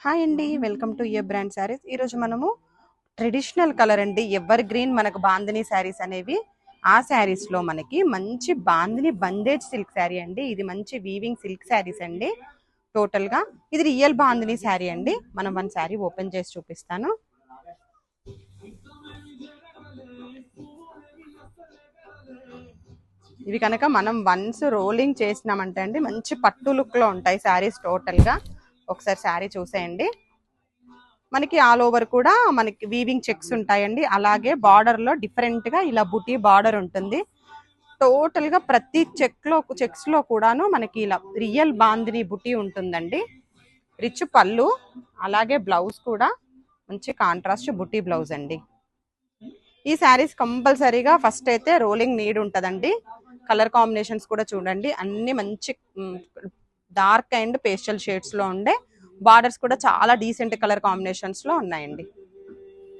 Hi అండి, welcome to A brand saris. ఈరోజు మనము ట్రెడిషనల్ కలర్ అండి, ఎవర్ గ్రీన్ మనకు బాందిని శారీస్ అనేవి. ఆ శారీస్లో మనకి మంచి బాందిని బందేజ్ సిల్క్ శారీ అండి. ఇది మంచి వీవింగ్ సిల్క్ శారీస్ అండి. టోటల్గా ఇది రియల్ బాందిని శారీ అండి. మనం వన్ శారీ ఓపెన్ చేసి చూపిస్తాను. ఇవి కనుక మనం వన్స్ రోలింగ్ చేసినామంటే అండి మంచి పట్టు లుక్లో ఉంటాయి శారీస్ టోటల్గా. ఒకసారి శారీ చూసేయండి. మనకి ఆల్ ఓవర్ కూడా మనకి వీవింగ్ చెక్స్ ఉంటాయండి. అలాగే బార్డర్ లో డిఫరెంట్ గా ఇలా బుటీ బార్డర్ ఉంటుంది. టోటల్ గా ప్రతి చెక్స్ లో కూడాను మనకి ఇలా రియల్ బాందిని బుటీ ఉంటుందండి. రిచ్ పళ్ళు, అలాగే బ్లౌజ్ కూడా మంచి కాంట్రాస్ట్ బుటీ బ్లౌజ్ అండి. ఈ శారీస్ కంపల్సరీగా ఫస్ట్ అయితే రోలింగ్ నీడ్ ఉంటుందండి. కలర్ కాంబినేషన్స్ కూడా చూడండి, అన్ని మంచి డార్క్ అండ్ పేస్టల్ షేడ్స్ లో ఉండే బార్డర్స్ కూడా చాలా డీసెంట్ కలర్ కాంబినేషన్స్ లో ఉన్నాయండి.